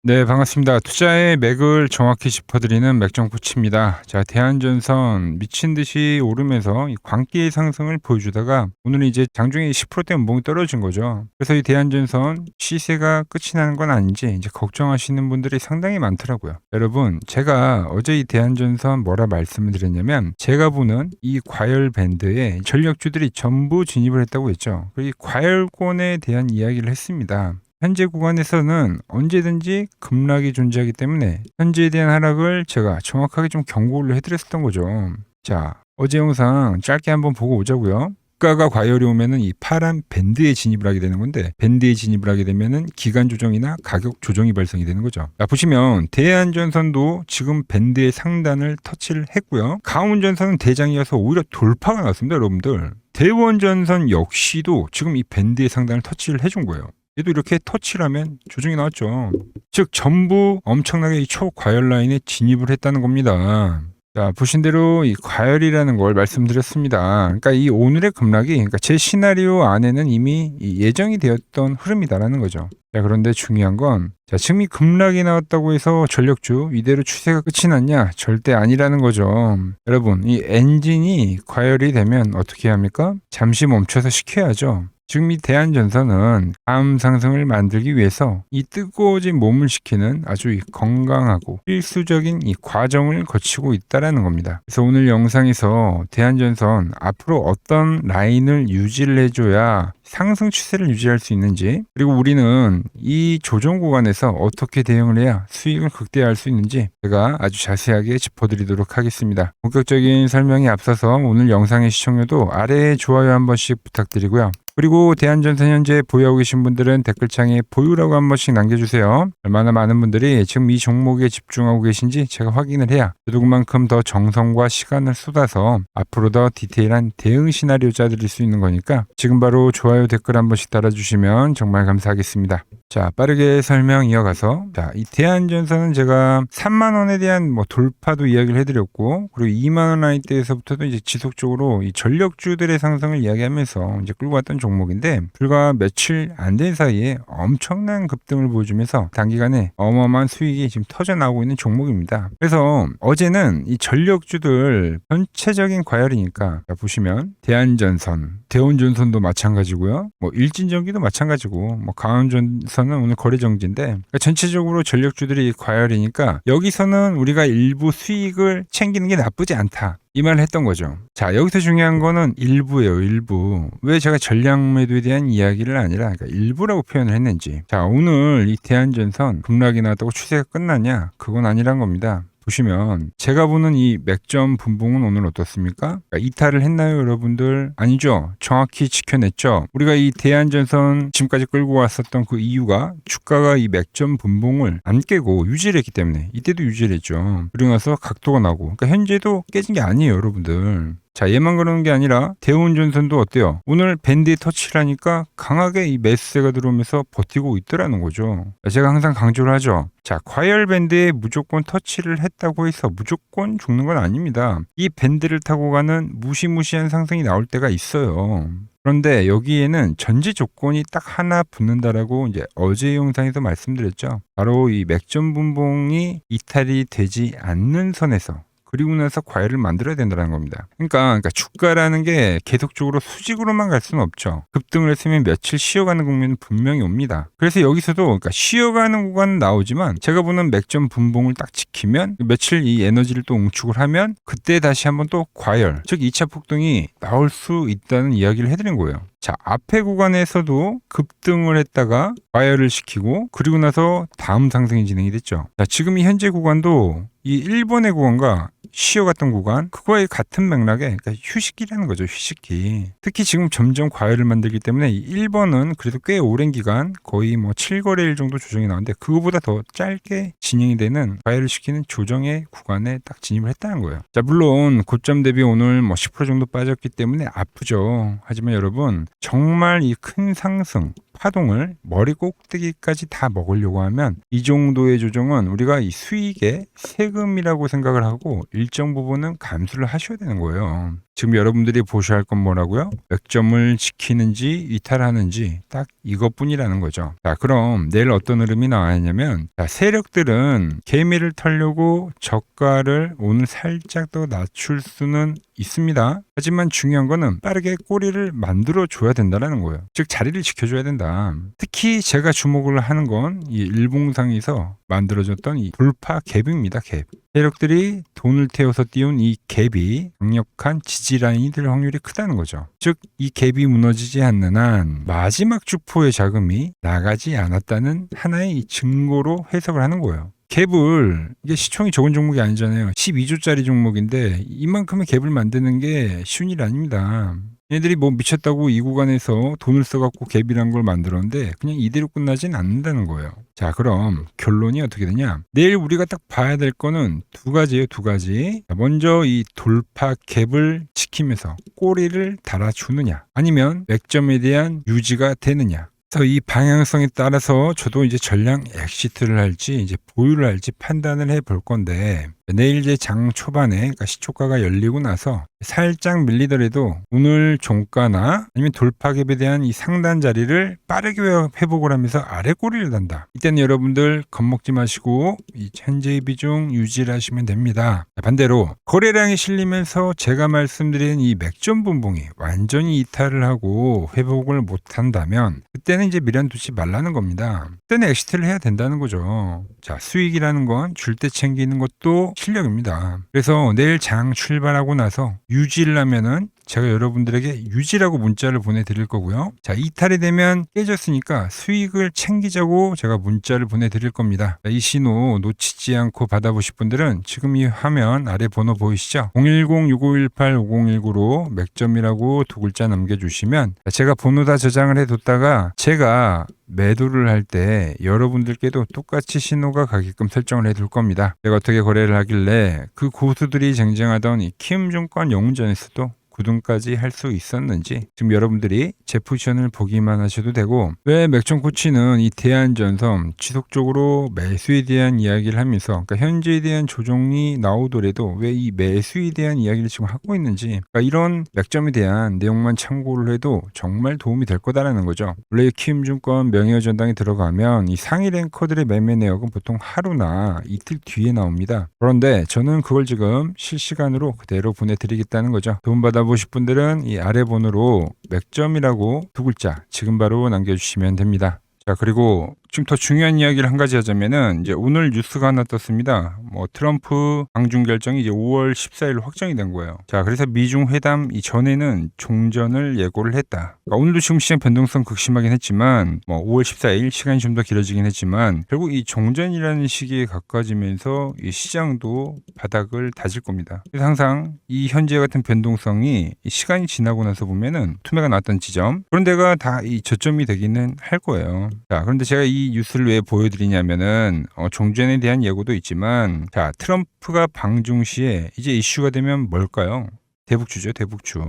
네, 반갑습니다. 투자의 맥을 정확히 짚어드리는 맥정코치입니다. 자, 대한전선 미친 듯이 오르면서 이 광기의 상승을 보여주다가 오늘은 이제 장중에 10%대 연봉이 떨어진 거죠. 그래서 이 대한전선 시세가 끝이 나는 건 아닌지 이제 걱정하시는 분들이 상당히 많더라고요. 여러분, 제가 어제 이 대한전선 뭐라 말씀을 드렸냐면 제가 보는 이 과열 밴드에 전력주들이 전부 진입을 했다고 했죠. 그리고 이 과열권에 대한 이야기를 했습니다. 현재 구간에서는 언제든지 급락이 존재하기 때문에 현재에 대한 하락을 제가 정확하게 좀 경고를 해드렸었던 거죠. 자, 어제 영상 짧게 한번 보고 오자고요. 주가가 과열이 오면은 이 파란 밴드에 진입을 하게 되는 건데, 밴드에 진입을 하게 되면은 기간 조정이나 가격 조정이 발생이 되는 거죠. 자, 보시면 대한전선도 지금 밴드의 상단을 터치를 했고요. 강원전선은 대장이어서 오히려 돌파가 났습니다, 여러분들. 대원전선 역시도 지금 이 밴드의 상단을 터치를 해준 거예요. 얘도 이렇게 터치를 하면 조정이 나왔죠. 즉 전부 엄청나게 이 초과열 라인에 진입을 했다는 겁니다. 자, 보신 대로 이 과열이라는 걸 말씀드렸습니다. 그러니까 이 오늘의 급락이 그러니까 제 시나리오 안에는 이미 예정이 되었던 흐름이다라는 거죠. 자, 그런데 중요한 건 지금 이 급락이 나왔다고 해서 전력주 이대로 추세가 끝이 났냐? 절대 아니라는 거죠. 여러분, 이 엔진이 과열이 되면 어떻게 합니까? 잠시 멈춰서 식혀야죠. 지금 이 대한전선은 다음 상승을 만들기 위해서 이 뜨거워진 몸을 식히는 아주 건강하고 필수적인 이 과정을 거치고 있다라는 겁니다. 그래서 오늘 영상에서 대한전선 앞으로 어떤 라인을 유지를 해줘야 상승 추세를 유지할 수 있는지, 그리고 우리는 이 조정 구간에서 어떻게 대응을 해야 수익을 극대화할 수 있는지 제가 아주 자세하게 짚어드리도록 하겠습니다. 본격적인 설명에 앞서서 오늘 영상의 시청료도 아래에 좋아요 한 번씩 부탁드리고요. 그리고 대한전선 현재 보유하고 계신 분들은 댓글창에 보유라고 한 번씩 남겨주세요. 얼마나 많은 분들이 지금 이 종목에 집중하고 계신지 제가 확인을 해야 저도 그만큼 더 정성과 시간을 쏟아서 앞으로 더 디테일한 대응 시나리오 짜드릴 수 있는 거니까 지금 바로 좋아요 댓글 한 번씩 달아주시면 정말 감사하겠습니다. 자, 빠르게 설명 이어가서 자, 이 대한전선은 제가 3만원에 대한 돌파도 이야기를 해드렸고, 그리고 2만원 라인대에서부터도 이제 지속적으로 이 전력주들의 상승을 이야기하면서 이제 끌고 왔던 종목인데, 불과 며칠 안 된 사이에 엄청난 급등을 보여주면서 단기간에 어마어마한 수익이 지금 터져 나오고 있는 종목입니다. 그래서 어제는 이 전력주들 전체적인 과열이니까 자, 보시면 대한전선, 대원전선도 마찬가지고요. 일진전기도 마찬가지고, 강원전선은 오늘 거래 정지인데, 그러니까 전체적으로 전력주들이 과열이니까 여기서는 우리가 일부 수익을 챙기는 게 나쁘지 않다, 이 말을 했던 거죠. 자, 여기서 중요한 거는 일부예요, 일부. 왜 제가 전략 매도에 대한 이야기를 아니라 그러니까 일부라고 표현을 했는지. 자, 오늘 이 대한전선 급락이 나왔다고 추세가 끝났냐? 그건 아니란 겁니다. 보시면 제가 보는 이 맥점 분봉은 오늘 어떻습니까? 그러니까 이탈을 했나요, 여러분들? 아니죠. 정확히 지켜냈죠. 우리가 이 대한전선 지금까지 끌고 왔었던 그 이유가 주가가 이 맥점 분봉을 안 깨고 유지를 했기 때문에, 이때도 유지를 했죠. 그러고 나서 각도가 나고, 그러니까 현재도 깨진 게 아니에요, 여러분들. 자, 얘만 그러는 게 아니라 대원전선도 어때요? 오늘 밴드에 터치를 하니까 강하게 이 매수세가 들어오면서 버티고 있더라는 거죠. 제가 항상 강조를 하죠. 자, 과열 밴드에 무조건 터치를 했다고 해서 무조건 죽는 건 아닙니다. 이 밴드를 타고 가는 무시무시한 상승이 나올 때가 있어요. 그런데 여기에는 전제 조건이 딱 하나 붙는다라고 이제 어제 영상에서 말씀드렸죠. 바로 이 맥점 분봉이 이탈이 되지 않는 선에서, 그리고 나서 과열을 만들어야 된다는 겁니다. 그러니까 주가라는 게 계속적으로 수직으로만 갈 수는 없죠. 급등을 했으면 며칠 쉬어가는 국면은 분명히 옵니다. 그래서 여기서도 그러니까 쉬어가는 구간은 나오지만 제가 보는 맥점 분봉을 딱 지키면 며칠 이 에너지를 또 응축을 하면 그때 다시 한번 또 과열, 즉 2차 폭등이 나올 수 있다는 이야기를 해드린 거예요. 자, 앞에 구간에서도 급등을 했다가 과열을 시키고 그리고 나서 다음 상승이 진행이 됐죠. 자, 지금 이 현재 구간도 이 1번의 구간과 쉬어갔던 구간, 그거의 같은 맥락에 그러니까 휴식기라는 거죠, 휴식기. 특히 지금 점점 과열을 만들기 때문에 이 1번은 그래도 꽤 오랜 기간, 거의 7거래일 정도 조정이 나오는데 그거보다 더 짧게 진행이 되는 과열을 시키는 조정의 구간에 딱 진입을 했다는 거예요. 자, 물론 고점 대비 오늘 10% 정도 빠졌기 때문에 아프죠. 하지만 여러분, 정말 이 큰 상승 파동을 머리 꼭대기까지 다 먹으려고 하면 이 정도의 조정은 우리가 이 수익의 세금이라고 생각을 하고 일정 부분은 감수를 하셔야 되는 거예요. 지금 여러분들이 보셔야 할 건 뭐라고요? 맥점을 지키는지 이탈하는지 딱 이것뿐이라는 거죠. 자, 그럼 내일 어떤 흐름이 나왔냐면, 자, 세력들은 개미를 털려고 저가를 오늘 살짝 더 낮출 수는 있습니다. 하지만 중요한 거는 빠르게 꼬리를 만들어 줘야 된다는 거예요. 즉 자리를 지켜줘야 된다. 특히 제가 주목을 하는 건 이 일봉상에서 만들어졌던 이 돌파 갭입니다. 갭. 세력들이 돈을 태워서 띄운 이 갭이 강력한 지지라인이 될 확률이 크다는 거죠. 즉 이 갭이 무너지지 않는 한 마지막 주포의 자금이 나가지 않았다는 하나의 증거로 해석을 하는 거예요. 갭을, 이게 시총이 적은 종목이 아니잖아요. 12조짜리 종목인데 이만큼의 갭을 만드는 게 쉬운 일 아닙니다. 얘들이 뭐 미쳤다고 이 구간에서 돈을 써갖고 갭이란 걸 만들었는데 그냥 이대로 끝나진 않는다는 거예요. 자, 그럼 결론이 어떻게 되냐? 내일 우리가 딱 봐야 될 거는 두 가지예요. 두 가지. 먼저 이 돌파 갭을 지키면서 꼬리를 달아주느냐, 아니면 맥점에 대한 유지가 되느냐. 그래서 이 방향성에 따라서 저도 이제 전량 엑시트를 할지 이제 보유를 할지 판단을 해볼 건데, 내일 이제 장 초반에, 그러니까 시초가가 열리고 나서 살짝 밀리더라도 오늘 종가나 아니면 돌파갭에 대한 이 상단 자리를 빠르게 회복을 하면서 아래 꼬리를 단다. 이때는 여러분들 겁먹지 마시고 이 현재의 비중 유지를 하시면 됩니다. 반대로 거래량이 실리면서 제가 말씀드린 이 맥점 분봉이 완전히 이탈을 하고 회복을 못한다면 그때는 이제 미련 두지 말라는 겁니다. 그때는 엑시트를 해야 된다는 거죠. 자, 수익이라는 건 줄 때 챙기는 것도 실력입니다. 그래서 내일 장 출발하고 나서 유지를 하면은 제가 여러분들에게 유지라고 문자를 보내드릴 거고요. 자, 이탈이 되면 깨졌으니까 수익을 챙기자고 제가 문자를 보내드릴 겁니다. 자, 이 신호 놓치지 않고 받아보실 분들은 지금 이 화면 아래 번호 보이시죠? 010-6518-5019로 맥점이라고 두 글자 남겨주시면 제가 번호 다 저장을 해뒀다가 제가 매도를 할 때 여러분들께도 똑같이 신호가 가게끔 설정을 해둘 겁니다. 제가 어떻게 거래를 하길래 그 고수들이 쟁쟁하던 이 키움증권 영웅전에서도 9등까지 할 수 있었는지 지금 여러분들이 제 포지션을 보기만 하셔도 되고, 왜 맥점 코치는 이 대한전선 지속적으로 매수에 대한 이야기를 하면서, 그러니까 현재에 대한 조정이 나오더라도 왜 이 매수에 대한 이야기를 지금 하고 있는지, 그러니까 이런 맥점에 대한 내용만 참고를 해도 정말 도움이 될 거다라는 거죠. 원래 키움증권 명예전당에 들어가면 이 상위 랭커들의 매매 내역은 보통 하루나 이틀 뒤에 나옵니다. 그런데 저는 그걸 지금 실시간으로 그대로 보내드리겠다는 거죠. 도움 받아보실 분들은 이 아래 번호로 맥점이라고 두 글자 지금 바로 남겨주시면 됩니다. 자, 그리고 지금 더 중요한 이야기를 한 가지 하자면은, 이제 오늘 뉴스가 하나 떴습니다. 트럼프 방중 결정이 이제 5월 14일 확정이 된 거예요. 자, 그래서 미중 회담 이전에는 종전을 예고를 했다. 그러니까 오늘도 지금 시장 변동성 극심하긴 했지만 5월 14일 시간이 좀 더 길어지긴 했지만 결국 이 종전이라는 시기에 가까워지면서 이 시장도 바닥을 다질 겁니다. 그래서 항상 이 현재 같은 변동성이 이 시간이 지나고 나서 보면은 투매가 나왔던 지점, 그런 데가 다 이 저점이 되기는 할 거예요. 자, 그런데 제가 이 뉴스를 왜 보여드리냐면은 종전에 대한 예고도 있지만, 자, 트럼프가 방중 시에 이제 이슈가 되면 뭘까요? 대북주죠, 대북주.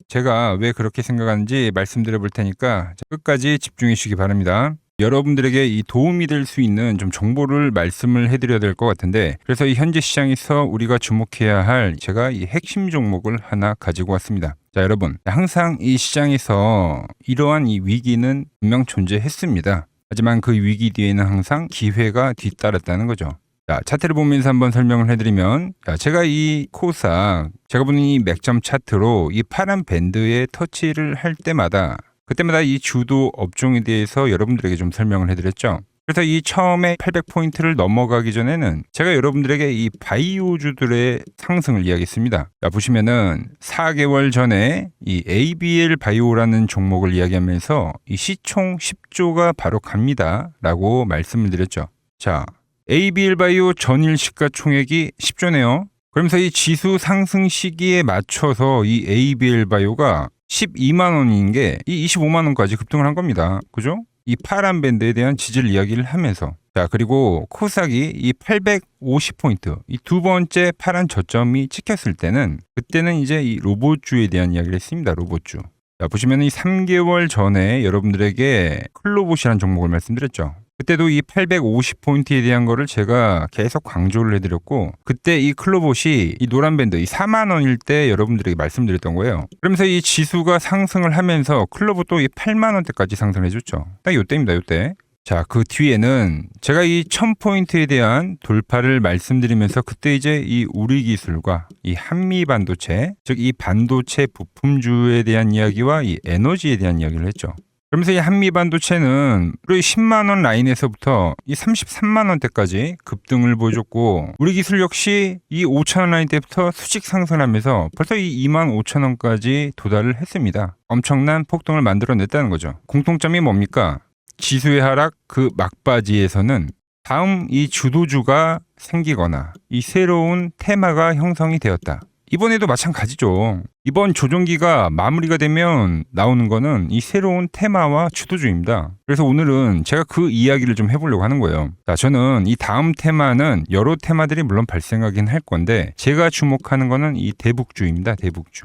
제가 왜 그렇게 생각하는지 말씀드려 볼 테니까 끝까지 집중해 주시기 바랍니다. 여러분들에게 이 도움이 될 수 있는 좀 정보를 말씀을 해드려야 될 것 같은데, 그래서 이 현재 시장에서 우리가 주목해야 할 제가 이 핵심 종목을 하나 가지고 왔습니다. 자, 여러분, 항상 이 시장에서 이러한 이 위기는 분명 존재했습니다. 하지만 그 위기 뒤에는 항상 기회가 뒤따랐다는 거죠. 자, 차트를 보면서 한번 설명을 해드리면, 자, 제가 이 코스닥, 제가 보는 이 맥점 차트로 이 파란 밴드에 터치를 할 때마다 그때마다 이 주도 업종에 대해서 여러분들에게 좀 설명을 해드렸죠. 그래서 이 처음에 800포인트를 넘어가기 전에는 제가 여러분들에게 이 바이오주들의 상승을 이야기했습니다. 자, 보시면은 4개월 전에 이 ABL 바이오라는 종목을 이야기하면서 이 시총 10조가 바로 갑니다 라고 말씀을 드렸죠. 자, ABL 바이오 전일 시가총액이 10조네요. 그러면서 이 지수 상승 시기에 맞춰서 이 ABL 바이오가 12만 원인 게 이 25만 원까지 급등을 한 겁니다. 그죠? 이 파란 밴드에 대한 지지를 이야기를 하면서, 자, 그리고 코스닥이 이 850포인트, 이 두 번째 파란 저점이 찍혔을 때는 그때는 이제 이 로봇주에 대한 이야기를 했습니다. 로봇주. 자, 보시면 이 3개월 전에 여러분들에게 클로봇이라는 종목을 말씀드렸죠. 그때도 이 850포인트에 대한 거를 제가 계속 강조를 해드렸고, 그때 이 클로봇이 이 노란 밴드 이 4만 원일 때 여러분들에게 말씀드렸던 거예요. 그러면서 이 지수가 상승을 하면서 클로봇도 이 8만 원대까지 상승해줬죠. 딱 요때입니다, 요때. 자, 그 뒤에는 제가 이 1000포인트에 대한 돌파를 말씀드리면서 그때 이제 이 우리 기술과 이 한미 반도체, 즉 이 반도체 부품주에 대한 이야기와 이 에너지에 대한 이야기를 했죠. 그러면서 이 한미 반도체는 우리 10만 원 라인에서부터 이 33만 원대까지 급등을 보여줬고, 우리 기술 역시 이 5천 원 라인대부터 수직 상승하면서 벌써 이 2만 5천 원까지 도달을 했습니다. 엄청난 폭등을 만들어냈다는 거죠. 공통점이 뭡니까? 지수의 하락 그 막바지에서는 다음 이 주도주가 생기거나 이 새로운 테마가 형성이 되었다. 이번에도 마찬가지죠. 이번 조정기가 마무리가 되면 나오는 거는 이 새로운 테마와 주도주입니다. 그래서 오늘은 제가 그 이야기를 좀 해보려고 하는 거예요. 자, 저는 이 다음 테마는 여러 테마들이 물론 발생하긴 할 건데, 제가 주목하는 거는 이 대북주입니다. 대북주.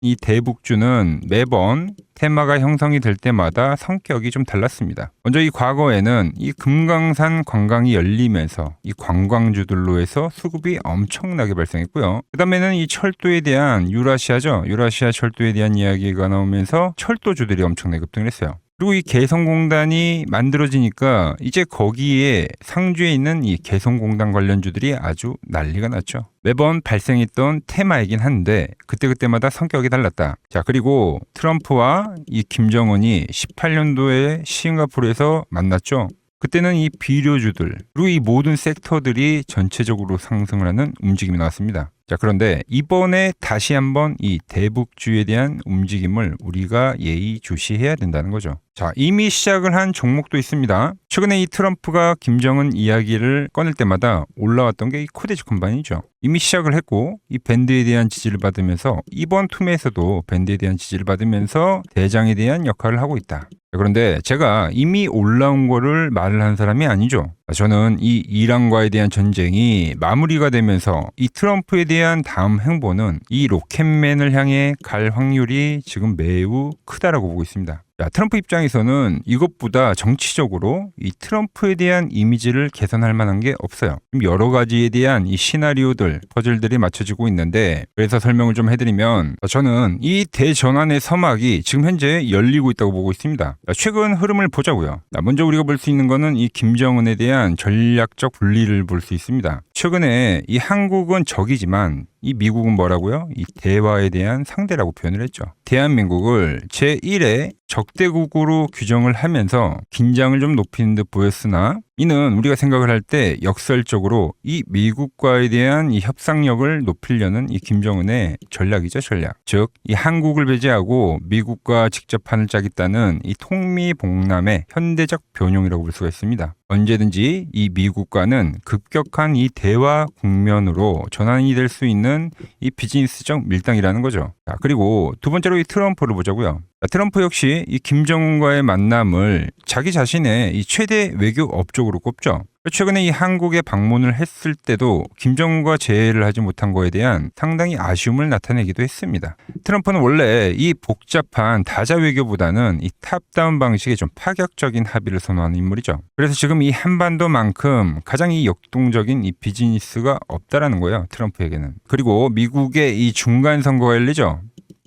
이 대북주는 매번 테마가 형성이 될 때마다 성격이 좀 달랐습니다. 먼저 이 과거에는 이 금강산 관광이 열리면서 이 관광주들로 해서 수급이 엄청나게 발생했고요. 그 다음에는 이 철도에 대한 유라시아죠. 유라시아 철도에 대한 이야기가 나오면서 철도주들이 엄청나게 급등을 했어요. 그리고 이 개성공단이 만들어지니까 이제 거기에 상주에 있는 이 개성공단 관련주들이 아주 난리가 났죠. 매번 발생했던 테마이긴 한데 그때그때마다 성격이 달랐다. 자, 그리고 트럼프와 이 김정은이 18년도에 싱가포르에서 만났죠. 그때는 이 비료주들 그리고 이 모든 섹터들이 전체적으로 상승을 하는 움직임이 나왔습니다. 자, 그런데 이번에 다시 한번 이 대북주에 대한 움직임을 우리가 예의주시해야 된다는 거죠. 자, 이미 시작을 한 종목도 있습니다. 최근에 이 트럼프가 김정은 이야기를 꺼낼 때마다 올라왔던 게 이 코데지 컴바인이죠. 이미 시작을 했고 이 밴드에 대한 지지를 받으면서 이번 투매에서도 밴드에 대한 지지를 받으면서 대장에 대한 역할을 하고 있다. 그런데 제가 이미 올라온 거를 말을 한 사람이 아니죠. 저는 이 이란과에 대한 전쟁이 마무리가 되면서 이 트럼프에 대한 다음 행보는 이 로켓맨을 향해 갈 확률이 지금 매우 크다라고 보고 있습니다. 자, 트럼프 입장에서는 이것보다 정치적으로 이 트럼프에 대한 이미지를 개선할 만한 게 없어요. 여러 가지에 대한 이 시나리오들, 퍼즐들이 맞춰지고 있는데, 그래서 설명을 좀 해드리면 저는 이 대전환의 서막이 지금 현재 열리고 있다고 보고 있습니다. 최근 흐름을 보자고요. 먼저 우리가 볼 수 있는 거는 이 김정은에 대한 전략적 분리를 볼 수 있습니다. 최근에 이 한국은 적이지만 이 미국은 뭐라고요? 이 대화에 대한 상대라고 표현을 했죠. 대한민국을 제1의 적대국으로 규정을 하면서 긴장을 좀 높이는 듯 보였으나, 이는 우리가 생각을 할 때 역설적으로 이 미국과에 대한 이 협상력을 높이려는 이 김정은의 전략이죠, 전략. 즉, 이 한국을 배제하고 미국과 직접 판을 짜겠다는 이 통미봉남의 현대적 변용이라고 볼 수가 있습니다. 언제든지 이 미국과는 급격한 이 대화 국면으로 전환이 될 수 있는 이 비즈니스적 밀당이라는 거죠. 자, 그리고 두 번째로 이 트럼프를 보자고요. 트럼프 역시 이 김정은과의 만남을 자기 자신의 이 최대 외교 업적으로 꼽죠. 최근에 이 한국에 방문을 했을 때도 김정은과 재회를 하지 못한 거에 대한 상당히 아쉬움을 나타내기도 했습니다. 트럼프는 원래 이 복잡한 다자 외교보다는 이 탑다운 방식의 좀 파격적인 합의를 선호하는 인물이죠. 그래서 지금 이 한반도만큼 가장 이 역동적인 이 비즈니스가 없다라는 거예요, 트럼프에게는. 그리고 미국의 이 중간 선거가 열리죠.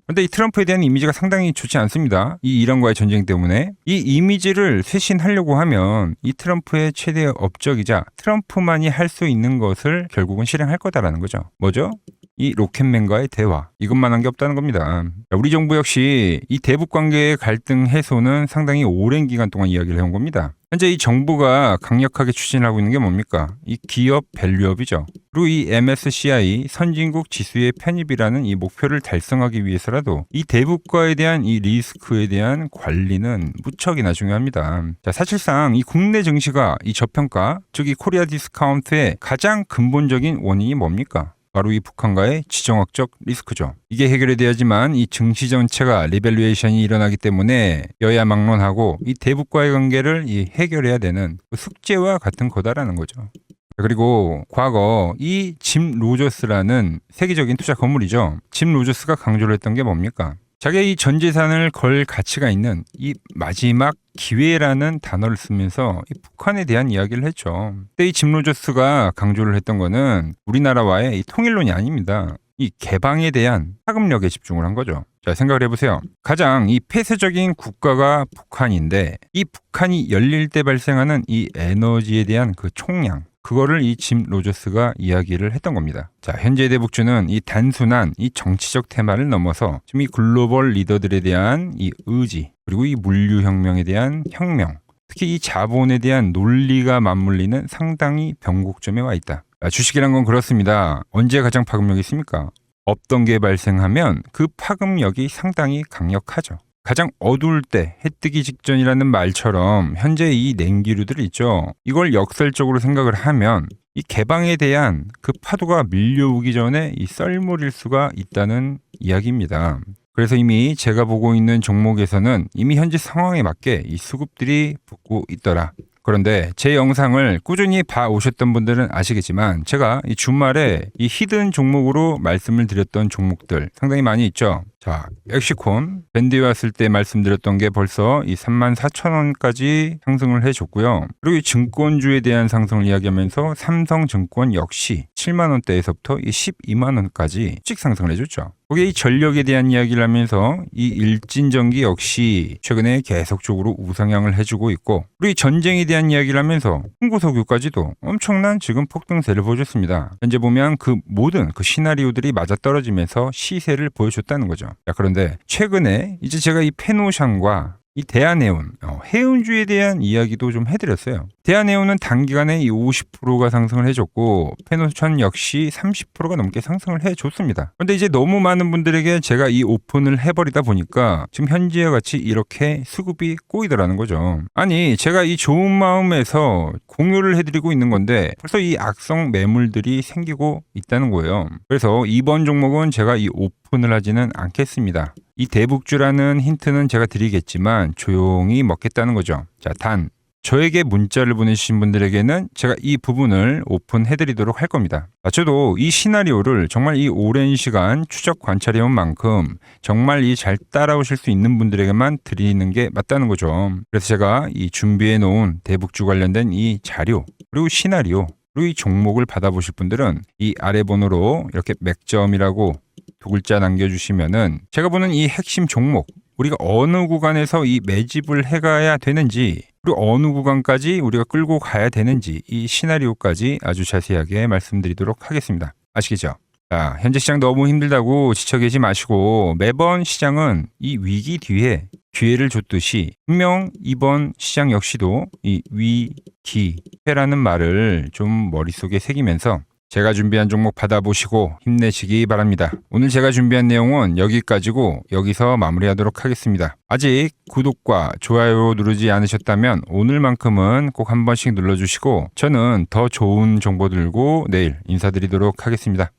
그런데 이 트럼프에 대한 이미지가 상당히 좋지 않습니다. 이 이란과의 전쟁 때문에. 이 이미지를 쇄신하려고 하면 이 트럼프의 최대 업적이자 트럼프만이 할 수 있는 것을 결국은 실행할 거다라는 거죠. 뭐죠? 이 로켓맨과의 대화. 이것만 한 게 없다는 겁니다. 우리 정부 역시 이 대북 관계의 갈등 해소는 상당히 오랜 기간 동안 이야기를 해온 겁니다. 현재 이 정부가 강력하게 추진하고 있는 게 뭡니까? 이 기업 밸류업이죠. 그리고 이 MSCI 선진국 지수의 편입이라는 이 목표를 달성하기 위해서라도 이 대북과에 대한 이 리스크에 대한 관리는 무척이나 중요합니다. 자, 사실상 이 국내 증시가 이 저평가, 즉 이 코리아 디스카운트의 가장 근본적인 원인이 뭡니까? 바로 이 북한과의 지정학적 리스크죠. 이게 해결이 돼야지만 이 증시 전체가 리밸류에이션이 일어나기 때문에 여야 막론하고 이 대북과의 관계를 이 해결해야 되는 숙제와 같은 거다라는 거죠. 그리고 과거 이 짐 로저스라는 세계적인 투자 건물이죠. 짐 로저스가 강조를 했던 게 뭡니까? 자기의 이 전 재산을 걸 가치가 있는 이 마지막 기회라는 단어를 쓰면서 이 북한에 대한 이야기를 했죠. 그때 이 짐 로저스가 강조를 했던 거는 우리나라와의 이 통일론이 아닙니다. 이 개방에 대한 파급력에 집중을 한 거죠. 자, 생각을 해보세요. 가장 이 폐쇄적인 국가가 북한인데 이 북한이 열릴 때 발생하는 이 에너지에 대한 그 총량, 그거를 이 짐 로저스가 이야기를 했던 겁니다. 자, 현재 대북주는 이 단순한 이 정치적 테마를 넘어서 지금 이 글로벌 리더들에 대한 이 의지, 그리고 이 물류혁명에 대한 혁명, 특히 이 자본에 대한 논리가 맞물리는 상당히 변곡점에 와 있다. 주식이란 건 그렇습니다. 언제 가장 파급력이 있습니까? 없던 게 발생하면 그 파급력이 상당히 강력하죠. 가장 어두울 때 해 뜨기 직전이라는 말처럼 현재 이 냉기류들 있죠. 이걸 역설적으로 생각을 하면 이 개방에 대한 그 파도가 밀려오기 전에 이 썰물일 수가 있다는 이야기입니다. 그래서 이미 제가 보고 있는 종목에서는 이미 현재 상황에 맞게 이 수급들이 붙고 있더라. 그런데 제 영상을 꾸준히 봐오셨던 분들은 아시겠지만 제가 이 주말에 이 히든 종목으로 말씀을 드렸던 종목들 상당히 많이 있죠. 자, 엑시콘 밴드에 왔을 때 말씀드렸던 게 벌써 이 34,000원까지 상승을 해줬고요. 그리고 이 증권주에 대한 상승을 이야기하면서 삼성증권 역시 7만원대에서부터 이 12만원까지 일찍 상승을 해줬죠. 거기에 이 전력에 대한 이야기를 하면서 이 일진전기 역시 최근에 계속적으로 우상향을 해주고 있고, 그리고 이 전쟁에 대한 이야기를 하면서 홍보석유까지도 엄청난 지금 폭등세를 보여줬습니다. 현재 보면 그 모든 그 시나리오들이 맞아떨어지면서 시세를 보여줬다는 거죠. 자, 그런데 최근에 이제 제가 이 페노샹과 이 대한해운, 해운주에 대한 이야기도 좀 해드렸어요. 대한해운은 단기간에 이 50%가 상승을 해줬고 페노션 역시 30%가 넘게 상승을 해줬습니다. 그런데 이제 너무 많은 분들에게 제가 이 오픈을 해버리다 보니까 지금 현재와 같이 이렇게 수급이 꼬이더라는 거죠. 아니, 제가 이 좋은 마음에서 공유를 해드리고 있는 건데 벌써 이 악성 매물들이 생기고 있다는 거예요. 그래서 이번 종목은 제가 이 오픈을 하지는 않겠습니다. 이 대북주라는 힌트는 제가 드리겠지만 조용히 먹겠다는 거죠. 자, 단 저에게 문자를 보내주신 분들에게는 제가 이 부분을 오픈해드리도록 할 겁니다. 저도 이 시나리오를 정말 이 오랜 시간 추적 관찰해온 만큼 정말 이 잘 따라오실 수 있는 분들에게만 드리는 게 맞다는 거죠. 그래서 제가 이 준비해놓은 대북주 관련된 이 자료, 그리고 시나리오, 그리고 이 종목을 받아보실 분들은 이 아래 번호로 이렇게 맥점이라고 두 글자 남겨주시면은 제가 보는 이 핵심 종목, 우리가 어느 구간에서 이 매집을 해가야 되는지, 그리고 어느 구간까지 우리가 끌고 가야 되는지 이 시나리오까지 아주 자세하게 말씀드리도록 하겠습니다. 아시겠죠? 자, 현재 시장 너무 힘들다고 지쳐 계시 마시고 매번 시장은 이 위기 뒤에 기회를 줬듯이 분명 이번 시장 역시도 이 위기회라는 말을 좀 머릿속에 새기면서 제가 준비한 종목 받아보시고 힘내시기 바랍니다. 오늘 제가 준비한 내용은 여기까지고 여기서 마무리하도록 하겠습니다. 아직 구독과 좋아요 누르지 않으셨다면 오늘만큼은 꼭 한 번씩 눌러주시고 저는 더 좋은 정보 들고 내일 인사드리도록 하겠습니다.